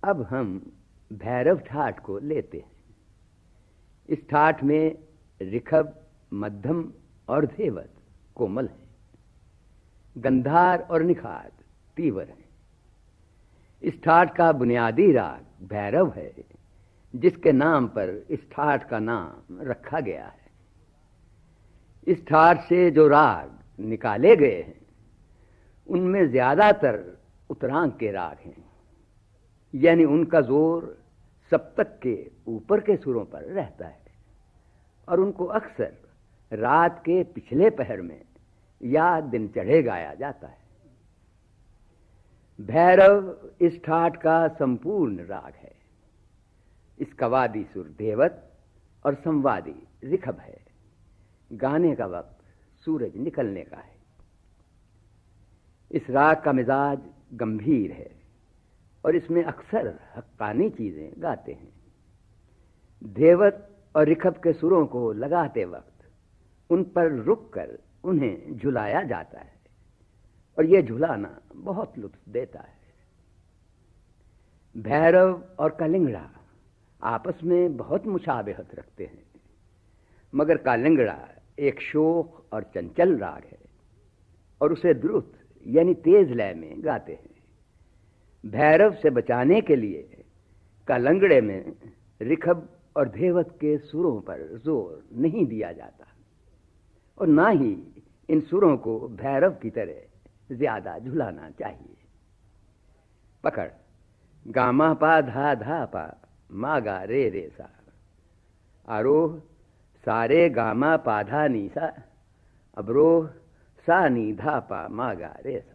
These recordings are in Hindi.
अब हम भैरव ठाठ को लेते हैं। इस ठाठ में ऋखभ, मध्यम और धेवत कोमल है, गंधार और निखार तीव्र है। इस ठाठ का बुनियादी राग भैरव है, जिसके नाम पर इस ठाठ का नाम रखा गया है। इस ठाठ से जो राग निकाले गए हैं उनमें ज्यादातर उत्तरांग के राग हैं, यानी उनका जोर सप्तक के ऊपर के सुरों पर रहता है और उनको अक्सर रात के पिछले पहर में या दिन चढ़े गाया जाता है। भैरव इस ठाठ का संपूर्ण राग है। इसका वादी सुर देवत और संवादी ऋखभ है। गाने का वक्त सूरज निकलने का है। इस राग का मिजाज गंभीर है और इसमें अक्सर हक्कानी चीजें गाते हैं। देवत और ऋखभ के सुरों को लगाते वक्त उन पर रुककर उन्हें झुलाया जाता है और यह झुलाना बहुत लुत्फ देता है। भैरव और कालिंगड़ा आपस में बहुत मुशाबहत रखते हैं, मगर कालिंगड़ा एक शोख और चंचल राग है और उसे द्रुत यानी तेज लय में गाते हैं। भैरव से बचाने के लिए कालंगड़े में ऋखभ और धेवत के सुरों पर जोर नहीं दिया जाता और ना ही इन सुरों को भैरव की तरह ज्यादा झुलाना चाहिए। पकड़ गामा पा धा धा पा मा गा रे रे सा। आरोह सारे गामा पाधा नी सा। अवरोह सा नी धा पा मा गा रे सा।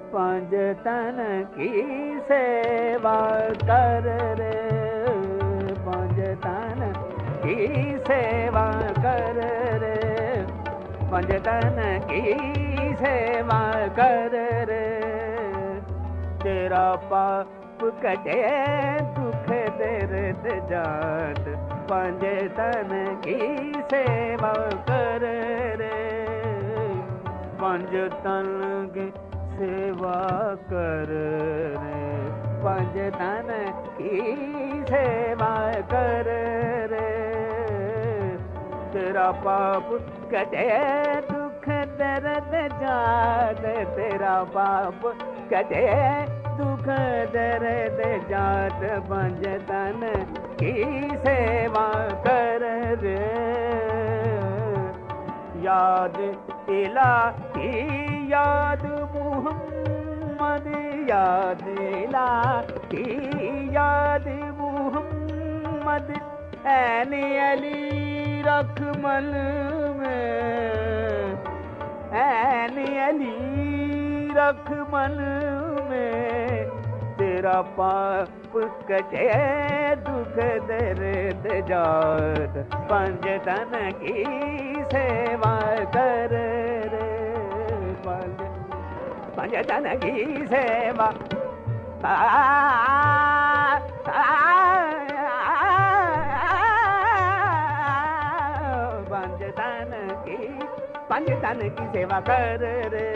पंज तन की सेवा कर रे, पंज तन की सेवा कर रे, पंज तन की सेवा कर रे। तेरा पाप कटे दुख दर्द जात, पंज तन की सेवा कर रे, पंज तन की सेवा कर रे, पंज तन की सेवा कर रे। तेरा पाप कटे दुख दर्द जात, तेरा पाप कटे दुख दर्द जात, पंज तन की सेवा कर रे। याद इलाही याद मुहम्मद, याद इलाही याद मुहम्मद, ऐन अली रखमल में, ऐन अली रखमल में। तेरा पाप कटे दुख दर्द जात, पंज तन की सेवा कर रे, पंज तन की सेवा। पंज तन की सेवा कर रे,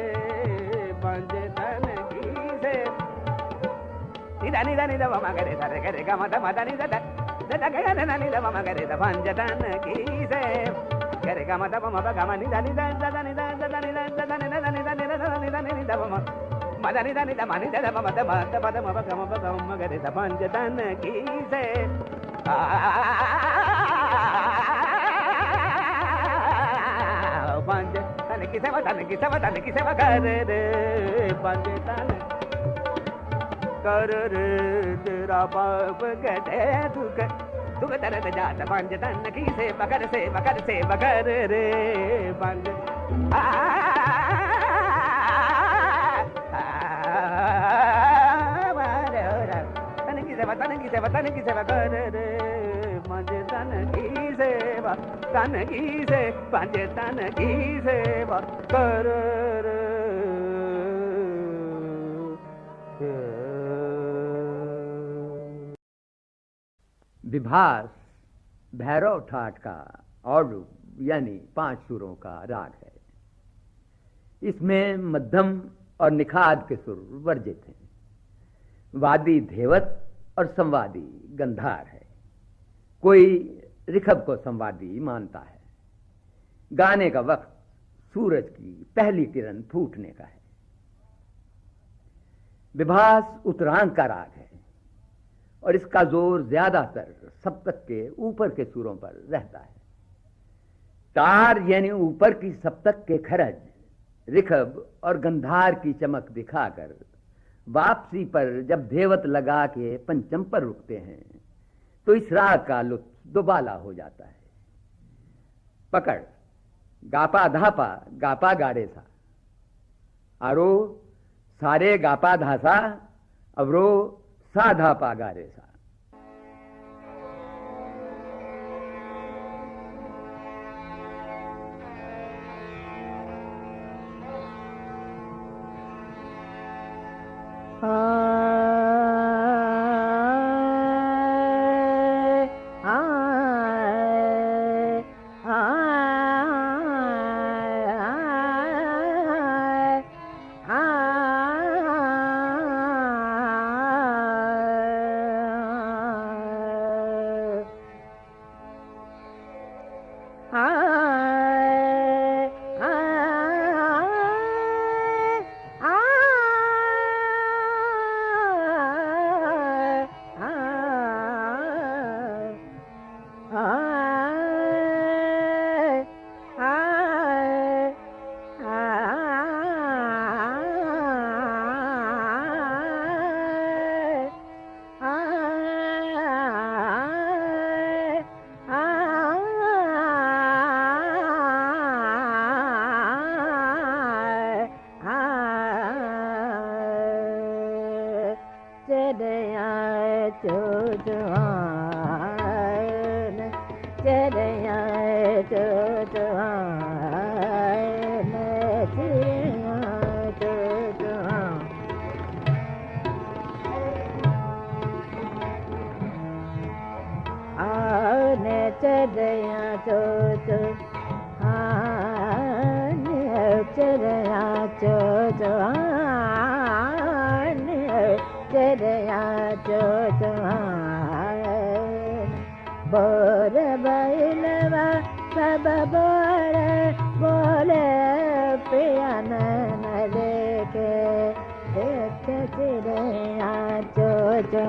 पंज तन की सेवा। निदा निदा निदा व मगरे धा रे गा मदा मदा निदा दा दा गा ना निदा व मगरे धा। पंज तन की सेवा करे गा मदा व मबा गा निदा निदा दा निदा दा निदा दा निदा निदा निदा निदा निदा व मदा निदा निदा मा निदा दा मदा मदा मदा मबा गा मगरे धा। पंज तन की सेवा, पंज तन की सेवा, तन की सेवा, तन की सेवा कर रे, पंज तन कर रे। तेरा पाप कटे दुख दुख दर्द जात, पंज तन की सेवा कर, सेवा कर, सेवा कर रे, पंज तन की सेवा, तन की सेवा, तन की सेवा कर रे, पंज तन की सेवा, तन की से पंज तन की सेवा कर रे। विभास भैरव ठाट का औडुप यानी 5 सुरों का राग है। इसमें मध्यम और निखाद के सुर वर्जित हैं। वादी धेवत और संवादी गंधार है। कोई ऋषभ को संवादी मानता है। गाने का वक्त सूरज की पहली किरण फूटने का है। विभास उत्तरांग का राग है और इसका जोर ज्यादातर सप्तक के ऊपर के सुरों पर रहता है। तार यानी ऊपर की सप्तक के खरज ऋषभ और गंधार की चमक दिखाकर वापसी पर जब धेवत लगा के पंचम पर रुकते हैं तो इस राग का लुत्फ दुबाला हो जाता है। पकड़ गापा धापा गापा गारे सा, आरोह सारे गापा धासा, अवरोह सा धापा गारे सा। बोर बैलवा सब बोले बोले पिया नैन देखे देखे चिड़िया चो चो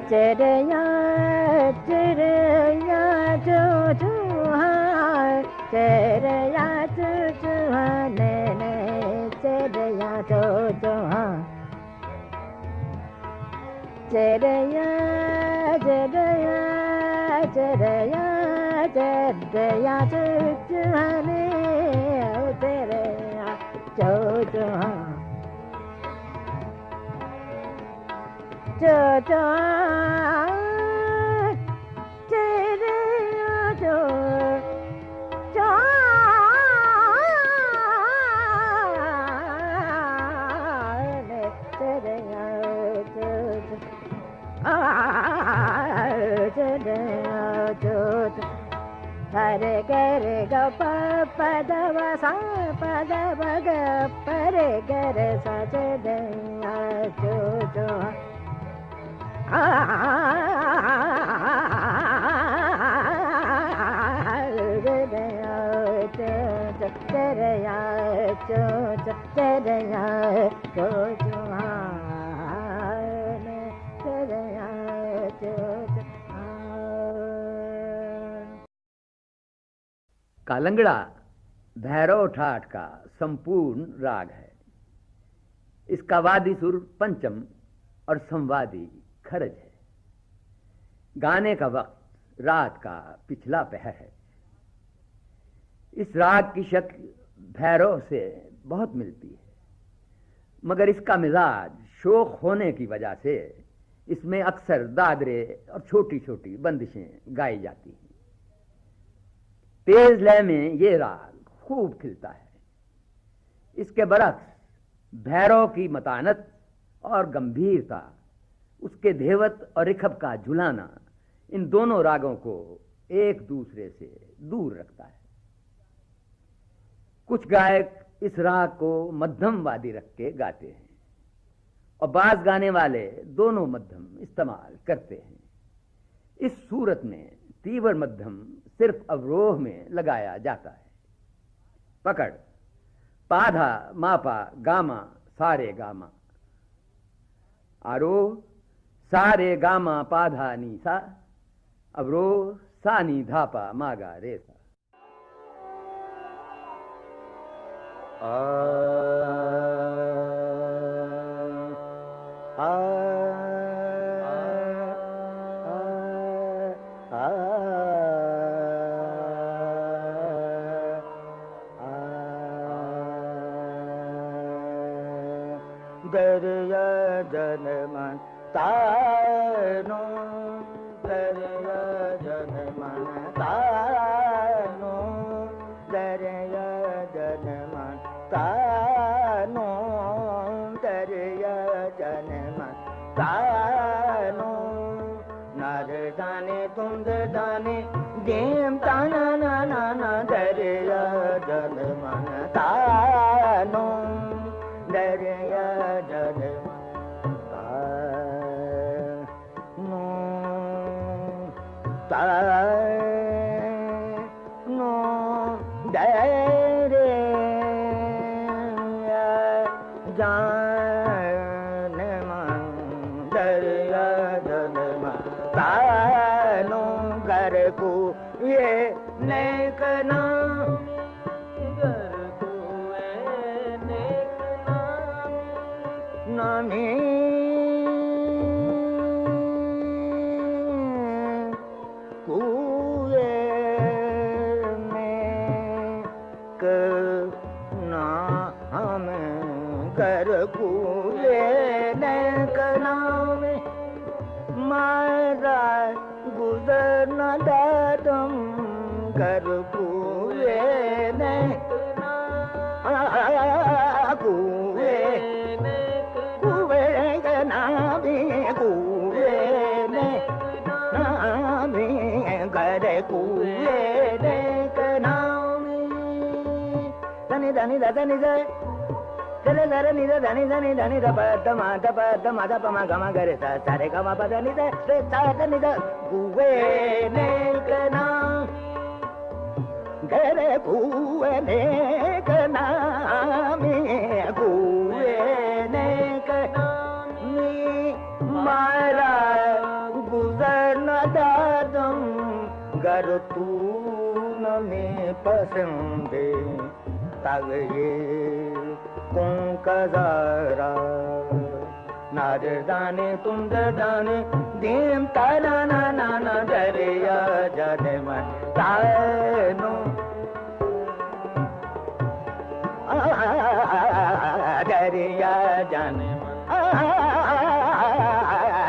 चिड़िया चिड़िया चो चो चिड़िया चो चो नैने चिड़िया चो चो चिड़िया चिड़िया चिड़िया चिड़िया चुचुने चिड़िया चुचु चुचु चिड़िया चो हरे गरे ग पदव सा पदव ग परे गरे सा चढ़या चो चो चढ़या चो चो चढ़या चो चो चढ़या चो चो। कालंगड़ा भैरव ठाट का संपूर्ण राग है। इसका वादी सुर पंचम और संवादी खरज है। गाने का वक्त रात का पिछला पहर है। इस राग की शक्ल भैरव से बहुत मिलती है, मगर इसका मिजाज शोक होने की वजह से इसमें अक्सर दादरे और छोटी छोटी बंदिशें गाई जाती हैं। तेज लय में ये राग खूब खिलता है। इसके बरक्स भैरव की मतानत और गंभीरता उसके धेवत और ऋखभ का झुलाना इन दोनों रागों को एक दूसरे से दूर रखता है। कुछ गायक इस राग को मध्यमवादी रख के गाते हैं और बास गाने वाले दोनों मध्यम इस्तेमाल करते हैं। इस सूरत में तीव्र मध्यम सिर्फ अवरोह में लगाया जाता है। पकड़, पाधा मापा गामा सारे गामा, आरोह सारे गामा पाधा नीसा, अवरोह सानी धापा मागा रेसा। दरिया जनमन तानो, दरिया जनमन तानो, दरिया जनमन तानो, दरिया जनमन तानो, नर दाने तुंद दाने देम ताना ना ना ना, दरिया जनमन तानो, दरिया जनमन तानो, तानो, दरिया जनमन, दरिया जनमन तानो, घर को ये नेकना, घर को ये नेकना नामी, कुए में कना हमें, कर कुए में कना में मारा गुजर न दादम, कर कुए में कुए कुए नामी, कुए नामी, कर कुए नामी, धनी धनी धनी धनी चले जरे निध धनी धनी धनी ध पदमा ध पदमा ध पमा गमा गरे सा सारे गमा पद निध रे सा निध कुए ने कना, गरे कुए ने कना मी, कुए ने कना मी, मारा गुजर न दादम, गर तू न में पसंदे तग ये कौन कजारा, नार दाने तुम दाने देम ताना ना ना ना, दरिया जनमन तानो, दरिया जनमन,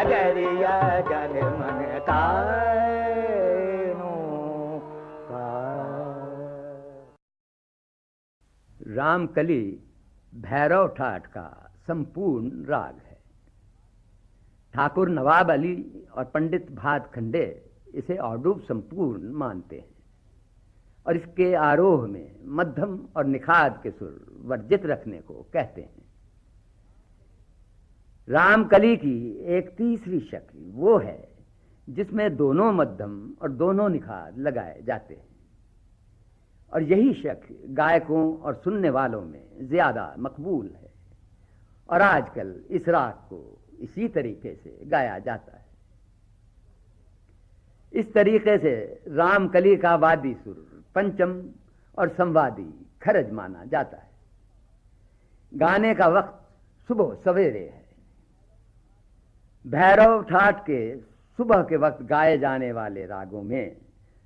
दरिया जनमन तानो का। रामकली भैरव ठाट का संपूर्ण राग है। ठाकुर नवाब अली और पंडित भातखंडे इसे औडूब संपूर्ण मानते हैं और इसके आरोह में मध्यम और निखाद के सुर वर्जित रखने को कहते हैं। रामकली की एक तीसरी शक्ल वो है जिसमें दोनों मध्यम और दोनों निखाद लगाए जाते हैं और यही शक्ल गायकों और सुनने वालों में ज्यादा मकबूल है और आजकल इस राग को इसी तरीके से गाया जाता है। इस तरीके से रामकली का वादी सुर पंचम और संवादी खरज माना जाता है। गाने का वक्त सुबह सवेरे है। भैरव ठाट के सुबह के वक्त गाए जाने वाले रागों में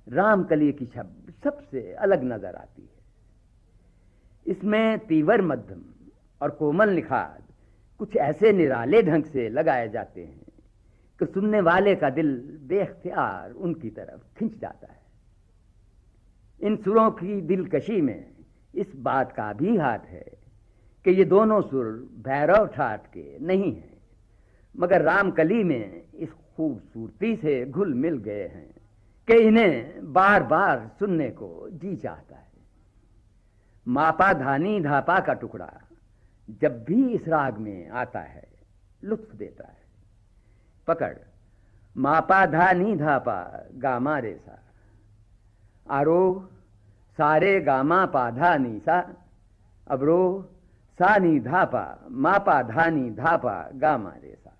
रामकली की शब्द सबसे अलग नजर आती है। इसमें तीव्र मध्यम और कोमल निखाद कुछ ऐसे निराले ढंग से लगाए जाते हैं कि सुनने वाले का दिल बेख्तियार उनकी तरफ खिंच जाता है। इन सुरों की दिलकशी में इस बात का भी हाथ है कि ये दोनों सुर भैरव ठाट के नहीं हैं, मगर रामकली में इस खूबसूरती से घुल मिल गए हैं कि इन्हें बार बार सुनने को जी चाहता है। मापा धानी धापा का टुकड़ा जब भी इस राग में आता है लुत्फ देता है। पकड़, मापा धानी धापा गामा रेसा, आरोह सारे गामा पाधा नीसा, अवरोह सानी धापा मापा धानी धापा गामा रेसा।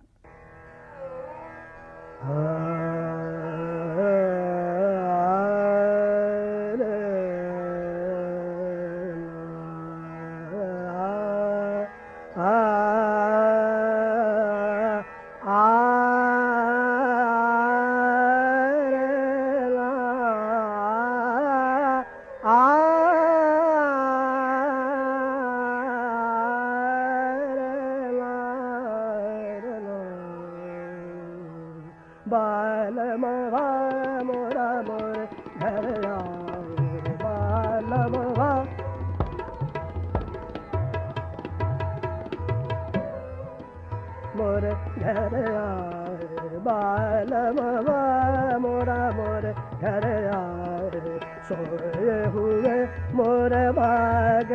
सोए हुए मोर बाग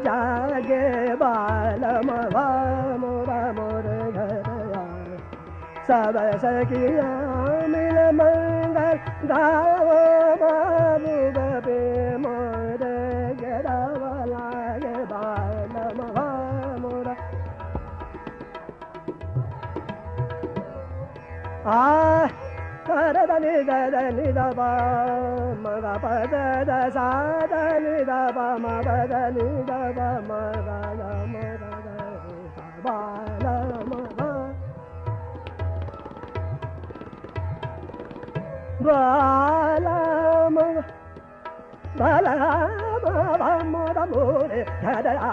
जागे बालम मोरा मोर घर आए। सब सखिया मिल मंगल गाओ महबूब पे मोर गरवला बालम मोरा। దని దని దబ మగ పద ద సా దని దబ మ పద ని దబ మ ద ద మ ద ద బ ల మ బ బ ల మ బ ల మ బ మ ద ము రే ధ ద ఆ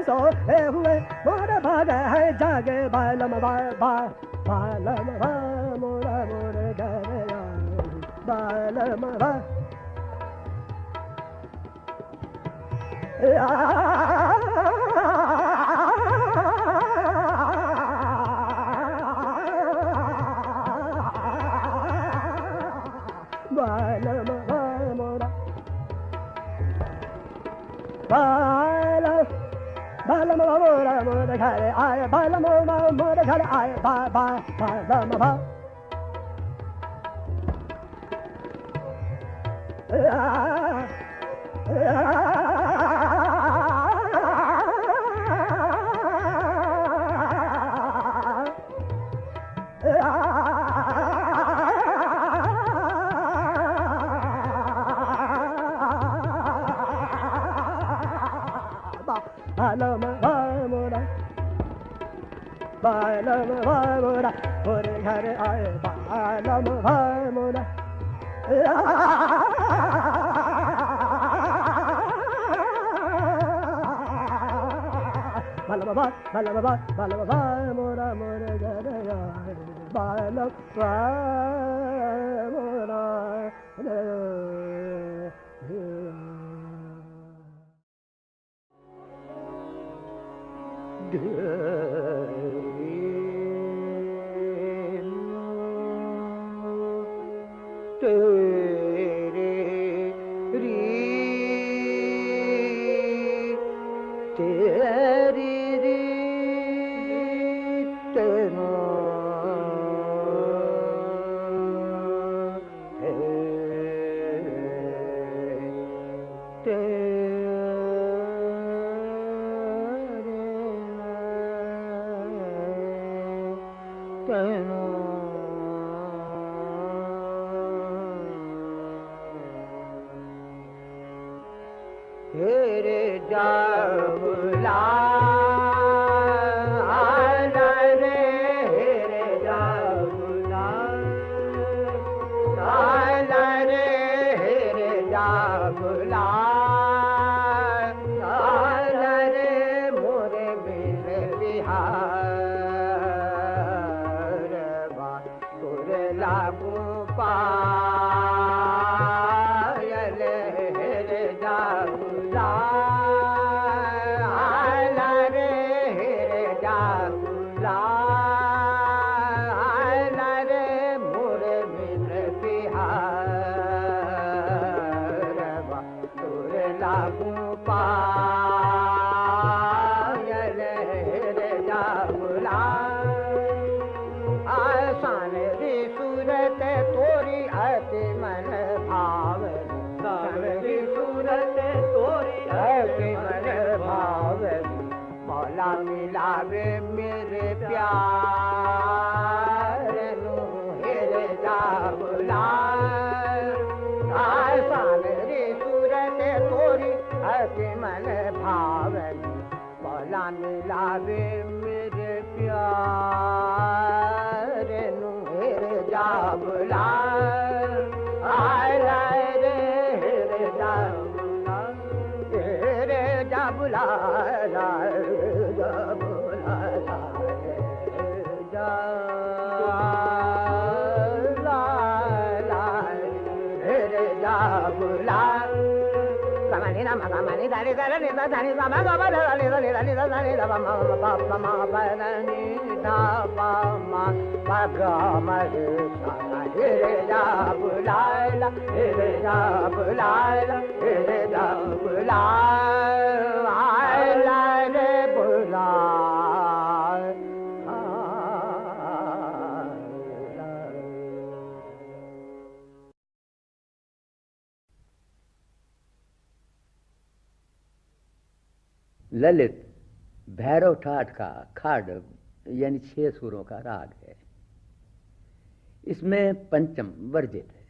సో హే హుए मोर भाग है जागे बाल म बा बा बाल म बा मोरा मोर घर बाल म बा बाल म बा मोरा बाल बाल म बा मोरा मोर घर आए बाल म बा मोर घर आए बा बा बाल म बा बालम मोरा बालम मोरा मोरे घर आए बालम मोरा बालम मोरा मोरे घर आए बालम मोरा तेरे री तेरी री तेना हेरे जावला रे हेरे जावला रे हेरे जावला रे मोरे बिन बिहार बा तोरे लागू पा सानरी सूरत तोरी अति मन भावनी सानरी सूरत तोरी अति मन भावनी मौला मिलावे मेरे प्यार नु हेरे जा बुला सानरी सूरत तोरी अति मन भावनी मौला मिलावे मेरे प्यार नु हेरे जा बुला आय लाए रे हेरे जा बुला हेरे जा बुला लाए जा बुला लाए जा हेरे जा बुला Samani na magamani dani dani dani sama gama dani dani dani dani dama ma ma ma ma dani dama ma ma gama sama here ja bulaila here ja bulaila here ja bulaila la re Lalit Bhairav ठाठ का खाडग यानी 6 सुरों का राग है। इसमें पंचम वर्जित है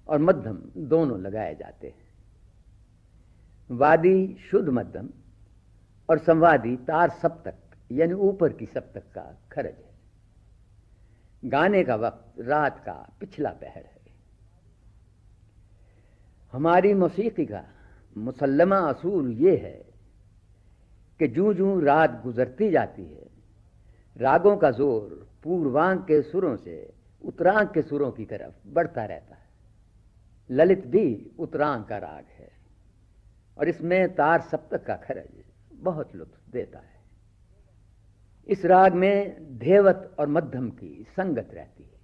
और मध्यम दोनों लगाए जाते हैं। वादी शुद्ध मध्यम और संवादी तार सप्तक यानी ऊपर की सप्तक का खरज है। गाने का वक्त रात का पिछला पहर है। हमारी मौसीकी का मुसल्लमा असूल ये है कि जूं जूं रात गुजरती जाती है, रागों का जोर पूर्वांग के सुरों से उत्तरांग के सुरों की तरफ बढ़ता रहता है। ललित भी उत्तरांग का राग है और इसमें तार सप्तक का खरज बहुत लुत्फ देता है। इस राग में धेवत और मध्यम की संगत रहती है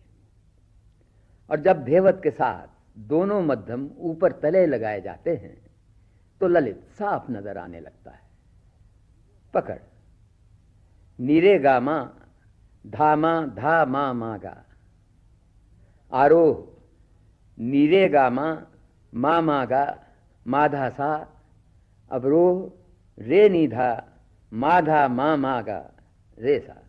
और जब धेवत के साथ दोनों मध्यम ऊपर तले लगाए जाते हैं तो ललित साफ नजर आने लगता है। पकड़ नीरे गा मा धा मा धा मा मा गा, आरोह नीरे गा मा मा गा माधा सा, अवरोह रे निधा माधा मा गा रे सा।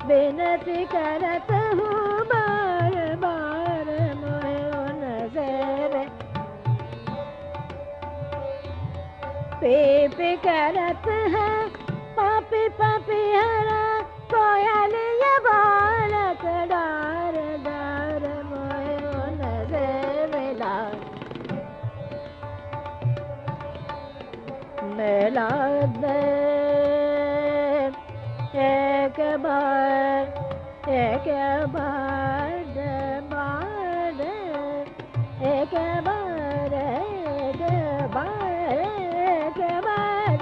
विनती करत हूँ बार बार मोहे उनसे पीप करत है पापी पापी हरा कोयल ये बालक डार डार मोहे उनसे मिला मिला दे एक बार एक बार बार एक बार एक बार एक बार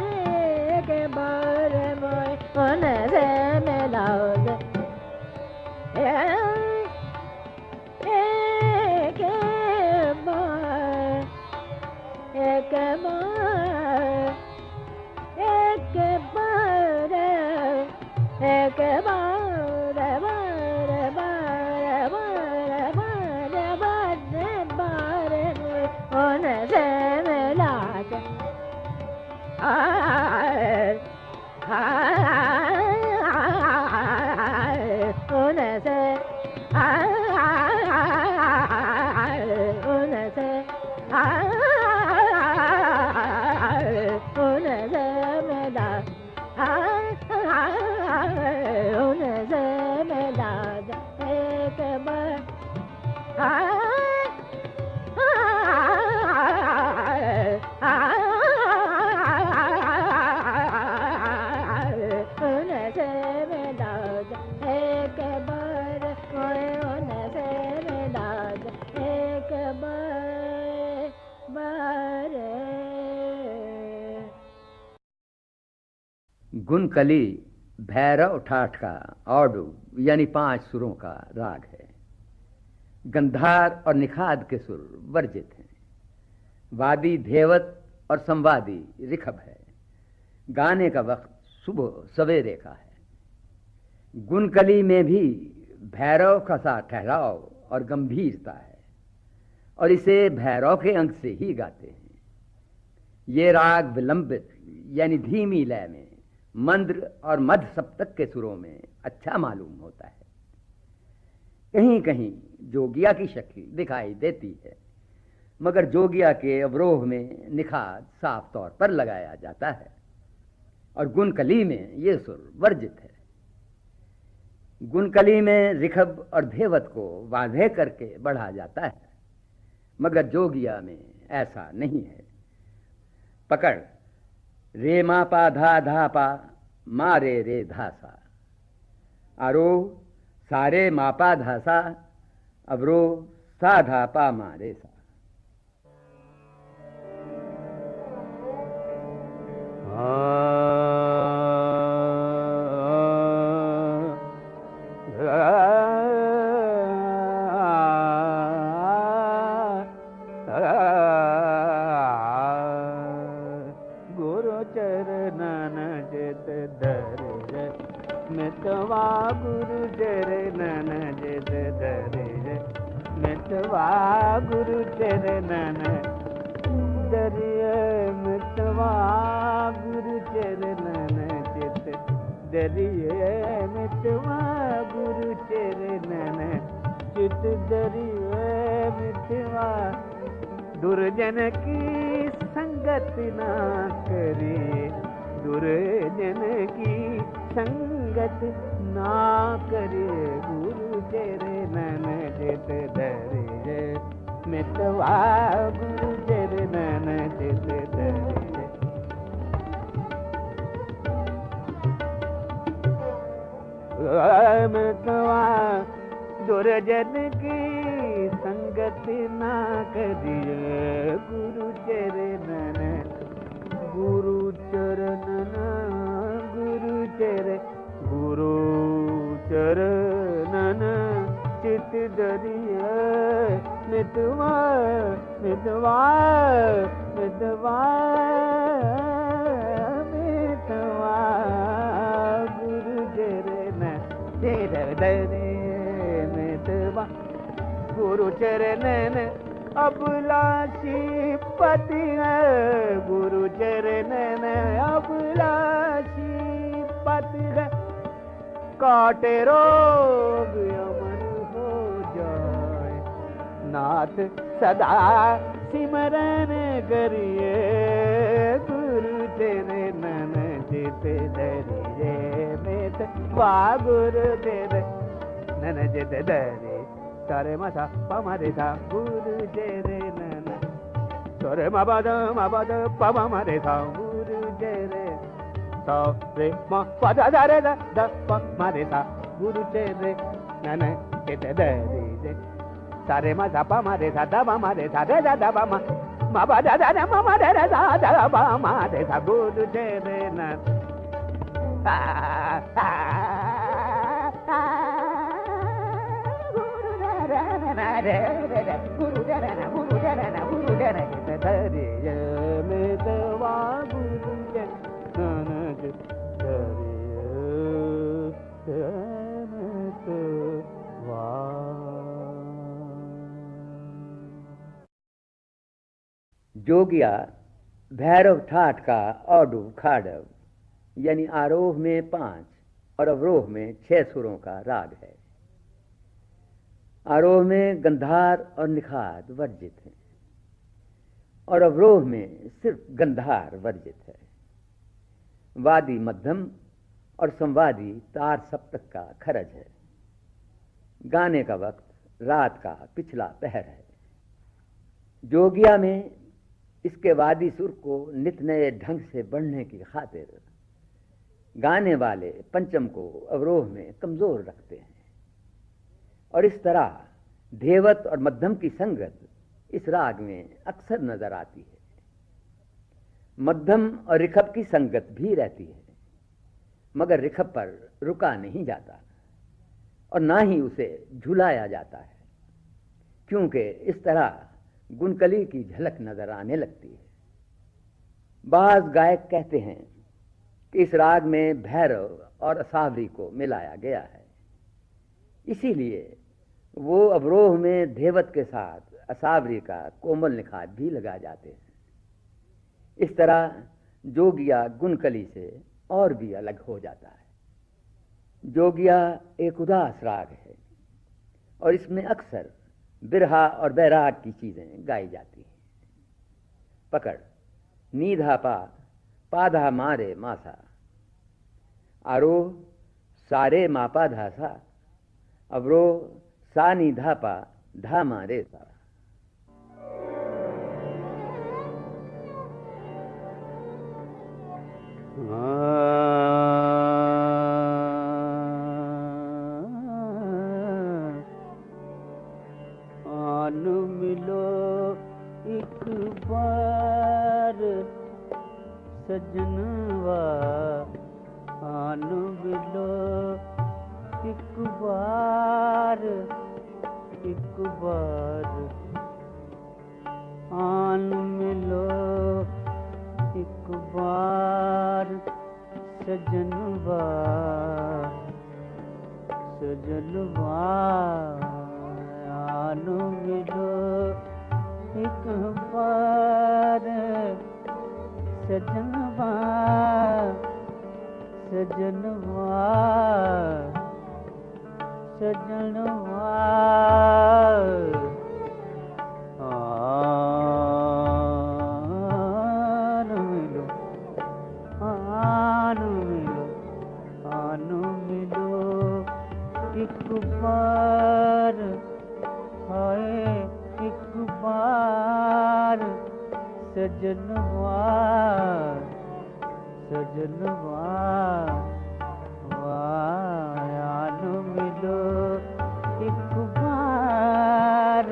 एक बार मोय उनसे मिलाओ एक बार एक बार एक बार गुनकली भैरव ठाठ का औडू यानी 5 सुरों का राग है। गंधार और निखाद के सुर वर्जित हैं। वादी धेवत और संवादी रिखब है। गाने का वक्त सुबह सवेरे का है। गुनकली में भी भैरव का सा ठहराव और गंभीरता है और इसे भैरव के अंग से ही गाते हैं। ये राग विलंबित यानी धीमी लय में मंद्र और मध्य सप्तक के सुरों में अच्छा मालूम होता है। कहीं कहीं जोगिया की शक्ल दिखाई देती है, मगर जोगिया के अवरोह में निखाद साफ तौर पर लगाया जाता है और गुनकली में ये सुर वर्जित है। गुनकली में रिखब और धेवत को वाधे करके बढ़ा जाता है, मगर जोगिया में ऐसा नहीं है। पकड़ रे मा पा धा धा पा मा रे धा सा, आरोह सारे मा पा धा सा, अवरोह सा धा पा मा रे सा। मितवा गुरु चरणन जित दरिय, मितवा गुरु चरणन दरिय, मितवा गुरु चरणन जित दरिय, मितवा गुरु चरणन चित दरिय, मितवा दुर्जन की संगत ना करिए, दुर्जन की संगत ना करे, गुरु चरणन जित धरिए, मितवा गुरु चरणन जित धरिए। मितवा दुर्जन की संगत ना करिए, गुरु चरणन, गुरु चरणन, गुरु चरणन चित दरिय, मितवा मितवा मितवा मितवा गुरु चरणन चित दरिय, मितवा गुरु चरणन अभिलाषी पति है, गुरु चरणन अभिलाषी पति है, काटे रोग अमन हो जाए, नाथ सदा सिमरन करिए, गुरु चरणन जित धरिए, मितवा गुरु चरणन जित धरिए। सारे मसा पमा रे सा गुरु चरणन, सारे मा पद पमा रे सा गुरु चरणन, सा रे मा पद दा रे दा पमा रे सा गुरु चरणन चित धरिए। सारे मसा पमा रे सा दा पमा रे सा रे दा पमा मा पद दा रे मा रे सा दा पमा रे सा गुरु चरणन। गुरु चरण गुरु चरण गुरु चरण चित धरिय, मितवा गुरु चरण चित धरिय, मितवा। जोगिया भैरव ठाठ का औडू खाड़व यानी आरोह में 5 और अवरोह में 6 सुरों का राग है। आरोह में गंधार और निखाद वर्जित हैं और अवरोह में सिर्फ गंधार वर्जित है। वादी मध्यम और संवादी तार सप्तक का खरज है। गाने का वक्त रात का पिछला पहर है। जोगिया में इसके वादी सुर को नित नए ढंग से बढ़ने की खातिर गाने वाले पंचम को अवरोह में कमजोर रखते हैं और इस तरह धेवत और मध्यम की संगत इस राग में अक्सर नजर आती है। मध्यम और ऋखब की संगत भी रहती है, मगर ऋखब पर रुका नहीं जाता और ना ही उसे झुलाया जाता है, क्योंकि इस तरह गुनकली की झलक नजर आने लगती है। बाज गायक कहते हैं कि इस राग में भैरव और असावरी को मिलाया गया है, इसीलिए वो अवरोह में धेवत के साथ असावरी का कोमल निखात भी लगा जाते हैं। इस तरह जोगिया गुनकली से और भी अलग हो जाता है। जोगिया एक उदास राग है और इसमें अक्सर बिरहा और बैराग की चीजें गाई जाती हैं। पकड़ नीधा पा पाधा मारे मासा, आरोह सारे मापा धासा, अवरोह सा नीधा पा धा मारे सा। आन मिलो एक बार सजनवा, आन मिलो एक बार, एक बार आन मिलो एक बार सजनवा, सजनवा आन मिलो एक बार सजनवा, सजनवा, सजनवा आन मिलो, आन मिलो, आन मिलो एक बार, हाय एक बार सजनवा, सजनवा आन मिलो एक बार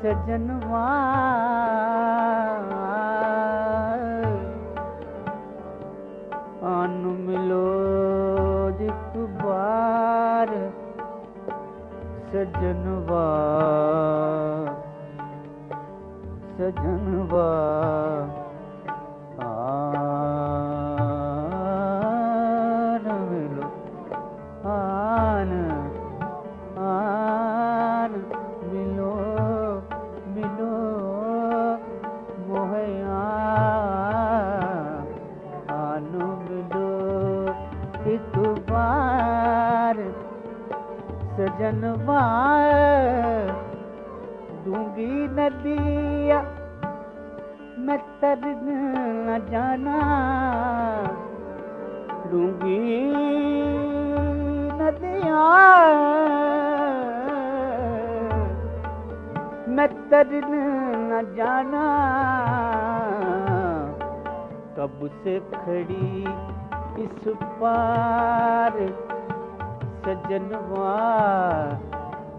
सजनवा, आन मिलो एक बार सजनवा, सजनवा आन मिलो, आन आन मिलो, मिलो मोहे आन मिलो एक बार सजनवा। डूंगी नदिया मैं तर न जाना, डूंगी नदिया मैं तर न जाना, कब से खड़ी इस पार सजनवा,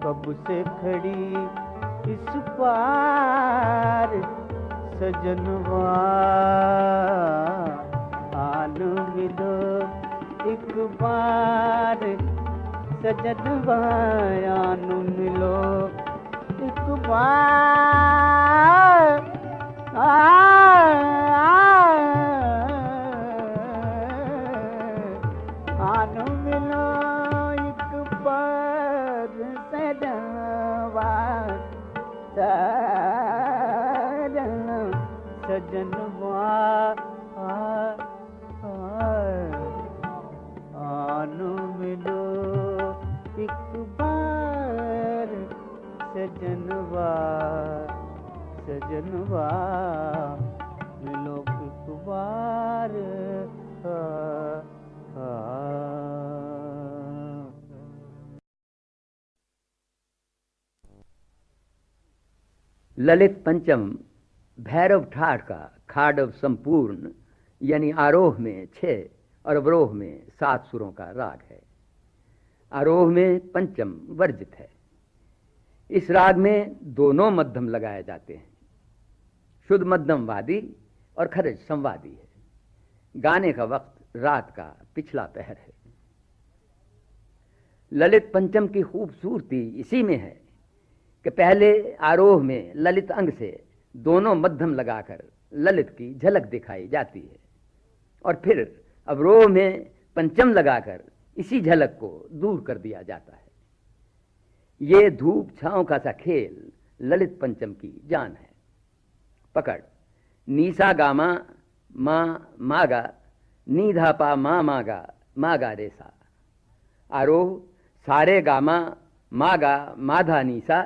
कब से खड़ी इस पार सजनवा, आन मिलो एक बार सजनवा, आन मिलो एक बार, आन मिलो एक बार सजनवा, सजनवा ललित पंचम भैरव ठाठ का खाडव संपूर्ण यानी आरोह में 6 और अवरोह में 7 सुरों का राग है। आरोह में पंचम वर्जित है। इस राग में दोनों मध्यम लगाए जाते हैं। शुद्ध मध्यम वादी और खरज संवादी है। गाने का वक्त रात का पिछला पहर है। ललित पंचम की खूबसूरती इसी में है कि पहले आरोह में ललित अंग से दोनों मध्यम लगाकर ललित की झलक दिखाई जाती है और फिर अवरोह में पंचम लगाकर इसी झलक को दूर कर दिया जाता है। ये धूप छांव का सा खेल ललित पंचम की जान है। पकड़ नीसा गामा मा मागा नीधा पा मा मागा मागा रेसा। आरोह सारे गामा मागा माधा नीसा।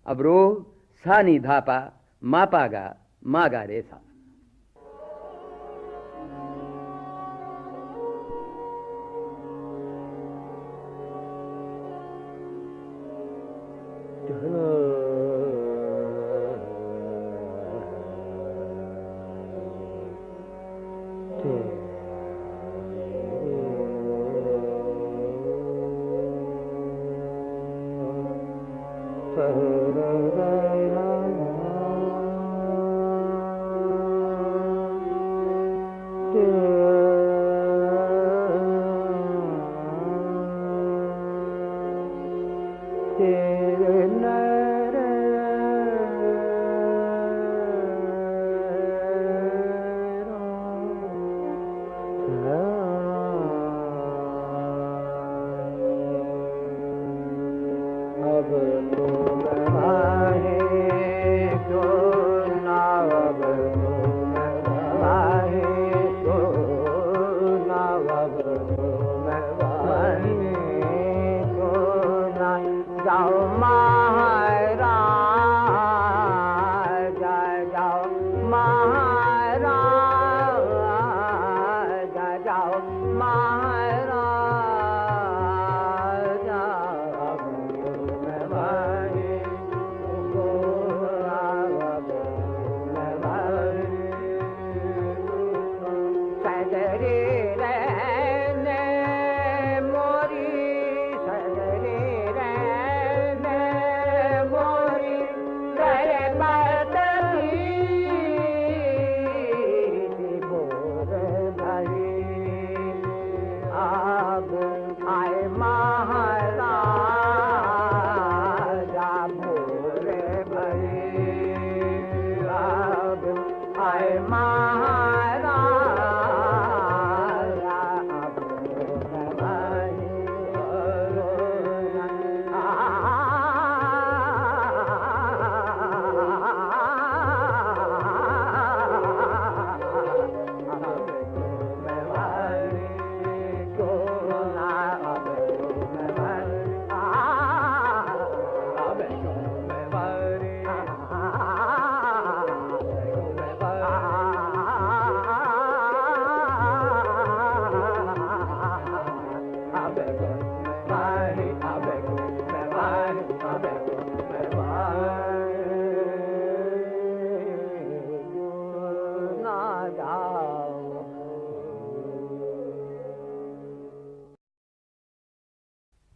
अवरोह सा नीधा पा मा पागा मागा रेसा।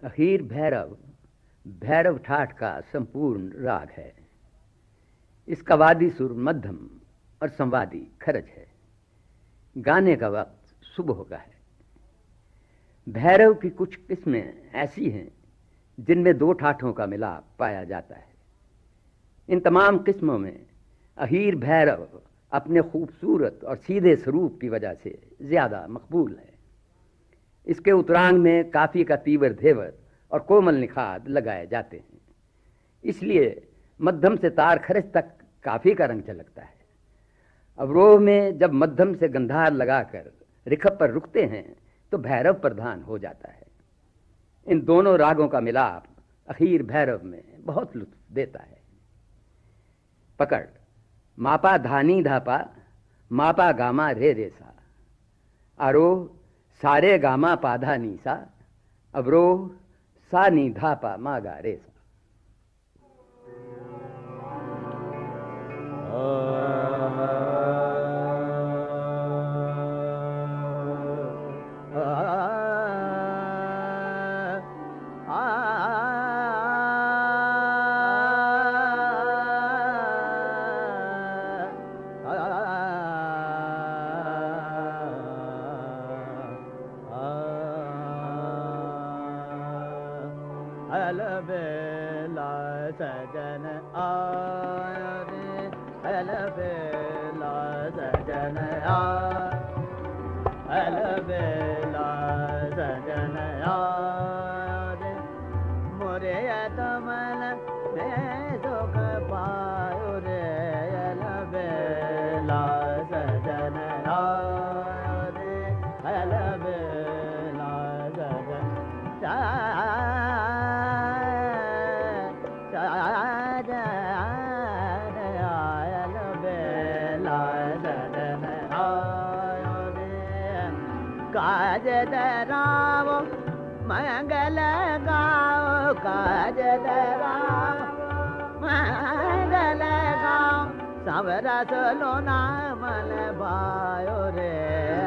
अखीर भैरव भैरव ठाठ का संपूर्ण राग है। इसका वादी सुर मध्यम और संवादी खरज है। गाने का वक्त सुबह का है। भैरव की कुछ किस्में ऐसी हैं जिनमें 2 ठाठों का मिलाप पाया जाता है। इन तमाम किस्मों में अहीर भैरव अपने खूबसूरत और सीधे स्वरूप की वजह से ज़्यादा मकबूल है। इसके उत्तरांग में काफ़ी का तीव्र धेवर और कोमल निखाद लगाए जाते हैं। इसलिए मध्यम से तार खरज तक काफ़ी का रंग झलकता है। अवरोह में जब मध्यम से गंधार लगाकर रिखब पर रुकते हैं तो भैरव प्रधान हो जाता है। इन दोनों रागों का मिलाप अखीर भैरव में बहुत लुत्फ देता है। पकड़ मापा धानी धापा मापा गामा रे रेसा। आरोह सारे गामा पाधा नीसा। अवरोह सा नी धापा मागा रेसा। अलबेला सजन आया रे अलबेला सजन अलबेला सजन आया रे मोरे तमन में दुख पायो रे अलबेला सजन आया रे अलबेला सजन काज राम मंगल गाओ काज राम मंगल गाओ सावरा चलो नामल भायो रे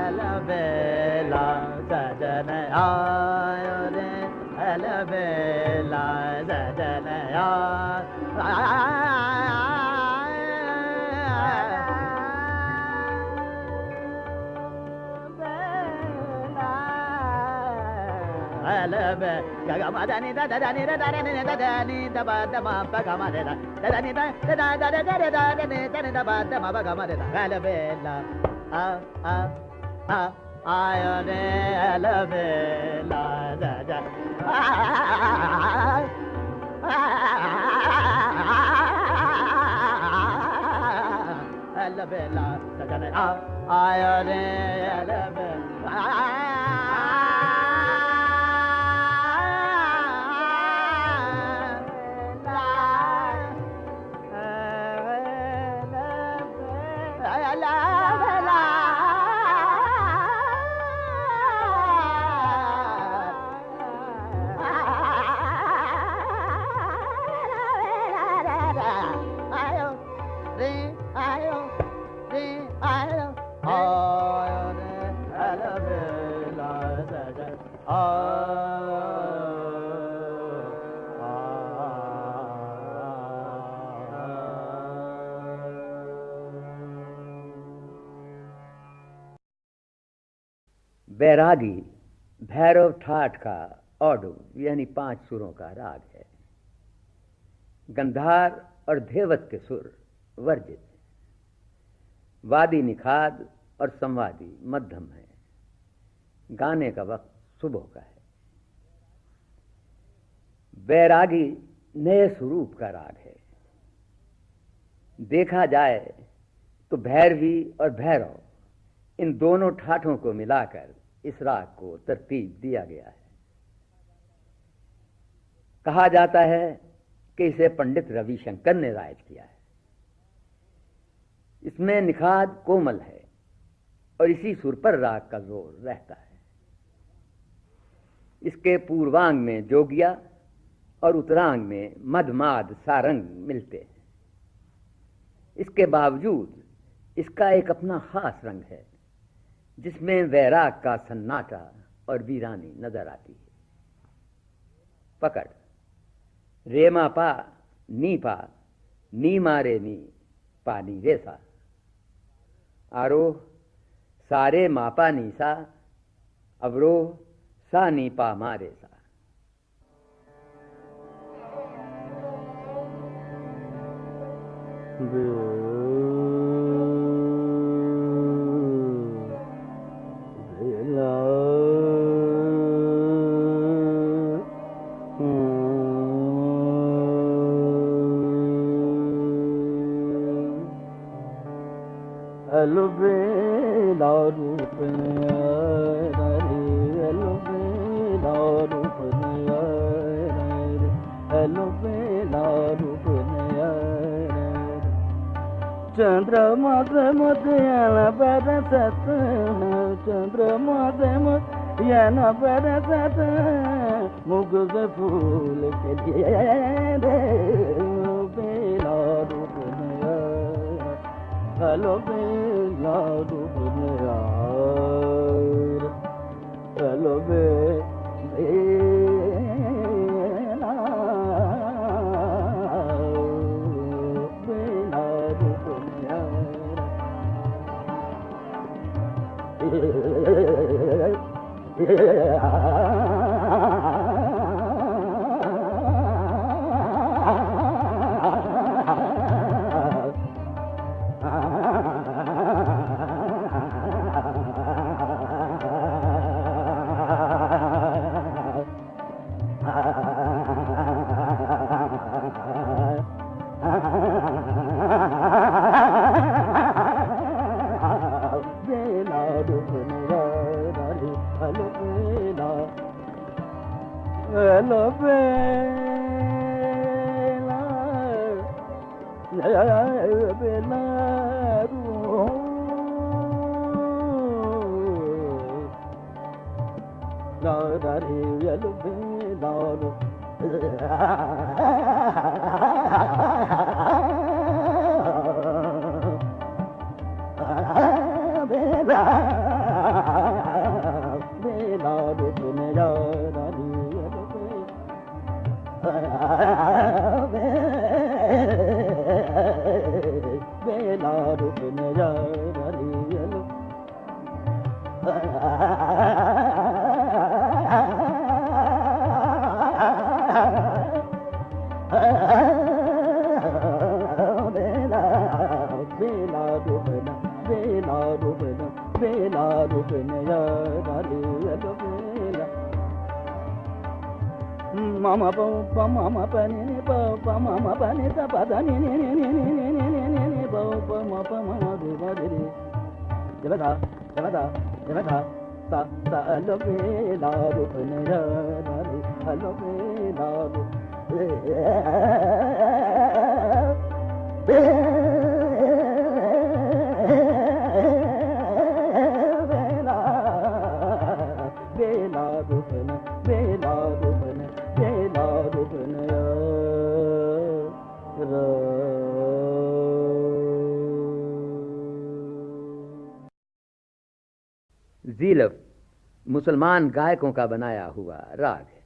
अलबेला सजन आयो रे अलबेला सजन अलबे गगमदनि ददनि ददनि ददनि दबदमा बगमदे ददनि ददनि ददनि ददनि दबदमा बगमदे अलबेला आ आयो रे अलबेला दद अलबेला ददन आयो रे अलबेला बैरागी भैरव ठाठ का औडव यानी 5 सुरों का राग है। गंधार और धेवत के सुर वर्जित हैं। वादी निखाद और संवादी मध्यम है। गाने का वक्त सुबह का है। बैरागी नए स्वरूप का राग है। देखा जाए तो भैरवी और भैरव इन दोनों ठाठों को मिलाकर इस राग को तरतीब दिया गया है। कहा जाता है कि इसे पंडित रविशंकर ने रायज किया है। इसमें निखाद कोमल है और इसी सुर पर राग का जोर रहता है। इसके पूर्वांग में जोगिया और उत्तरांग में मधमाद सारंग मिलते हैं। इसके बावजूद इसका एक अपना खास रंग है जिसमें वैराग का सन्नाटा और वीरानी नजर आती है। पकड़ रे मा पा नी मारे नी पानी रे सा। आरोह सारे मापा नी सा अवरोह सा नी पा मारे सा। अलबेला रूप अलबेला रूप अलबेला रूप चंद्रमा मध्यान बरसत चंद्रमा मध्यान बरसत मुगज फूल के बेला रूप हेलो बेला डूबने यार हेलो बेला बेला डूबने बेला डूबने यार हेलो बेला हेलो बेला बेला रे हेलो बेला बेला बेला डूबने यार बेला डूबने यार बेला बेला डूबना बेला डूबना बेला डूबने यार बेला मामा पा मामा pani ni pa mama pani ta pa da ni pa ma pa mama du ba de jabada ta hello bela ru ne ra ri hello bela ru bela ru bela ru bela ru Zilaf मुसलमान गायकों का बनाया हुआ राग है।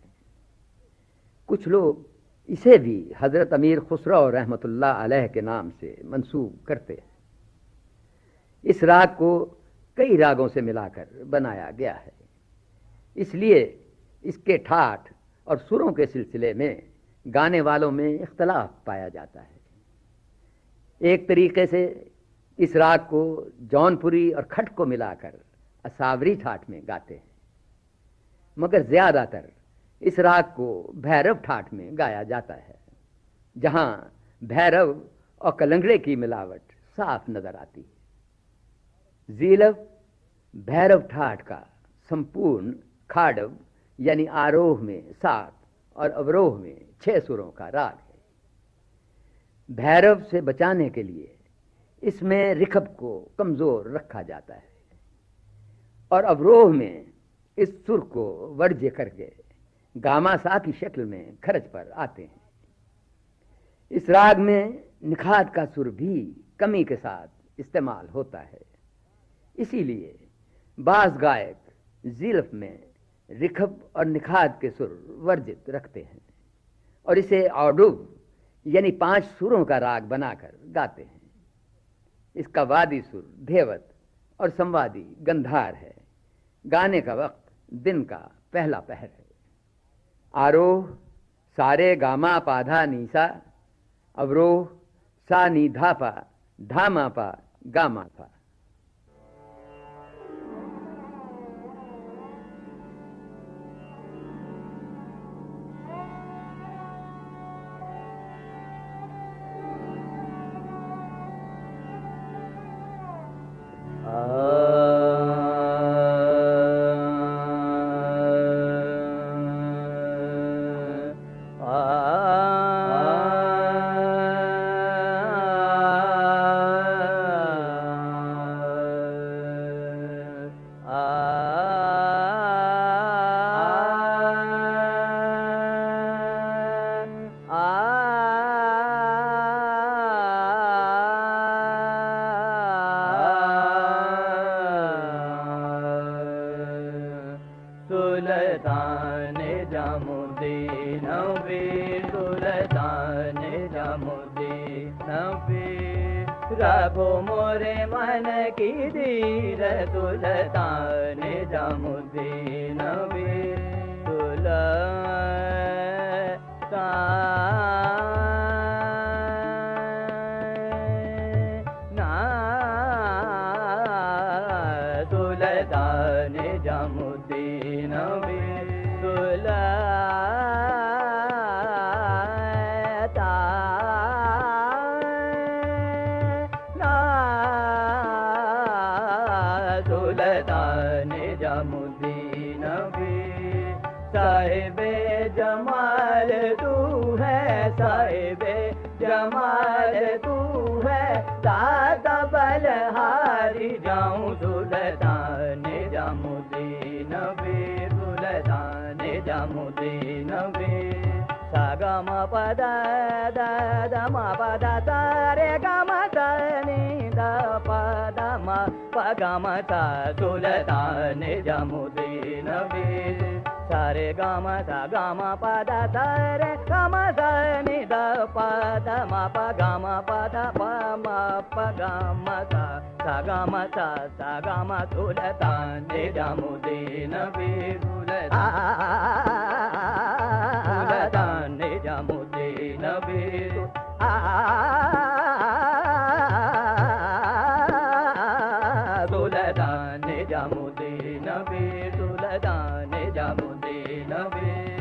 कुछ लोग इसे भी हज़रत अमीर खुसरो रहमतुल्लाह अलैह के नाम से मंसूब करते हैं। इस राग को कई रागों से मिलाकर बनाया गया है, इसलिए इसके ठाठ और सुरों के सिलसिले में गाने वालों में इख्तलाफ पाया जाता है। एक तरीके से इस राग को जौनपुरी और खट को मिलाकर असावरी ठाठ में गाते हैं, मगर ज़्यादातर इस राग को भैरव ठाठ में गाया जाता है, जहाँ भैरव और कलंगड़े की मिलावट साफ नजर आती है। ज़ीलफ़ भैरव ठाठ का संपूर्ण खाडव यानी आरोह में 7 और अवरोह में 6 सुरों का राग है। भैरव से बचाने के लिए इसमें रिखब को कमज़ोर रखा जाता है और अवरोह में इस सुर को वर्ज्य करके गामा सा की शक्ल में खरज पर आते हैं। इस राग में निखात का सुर भी कमी के साथ इस्तेमाल होता है, इसीलिए बाज़ गायक ज़ीलफ़ में रिखब और निखात के सुर वर्जित रखते हैं और इसे औडुव यानी 5 सुरों का राग बनाकर गाते हैं। इसका वादी सुर धेवत और संवादी गंधार है। गाने का वक्त दिन का पहला पहर है। आरोह सारे गामा पाधा नीसा, अवरोह सा नी धापा धामा पा गामा पा। सुल्तान निजामुद्दीन वीर सुल्तान निजामुद्दीन वीर रखो मोरे मन की धीर सुल्तान निजामुद्दीन वीर सुल्तान निजामुद्दीन वीर सुल्तान निजामुद्दीन वीर साहिबे जमाल तू है साहिबे जमाल तू है दादा बलहारी जाऊं सुल्तान निजामुद्दीन वीर सुल्तान निजामुद्दीन वीर सागा मा पदा दा मा पदा तारे गा मा नी दा पदा मा पगा मा ता सुल्तान निजामुद्दीन वीर सारे गा मा पदा तारे गा मा नी दा पदा मा पगा मा पदा पा मा पगा मा ता सा गा मा सुल्तान निजामुद्दीन वीर सुल्तान निजामुद्दीन वीर सुल्तान निजामुद्दीन वीर सुल्तान निजामुद्दीन वीर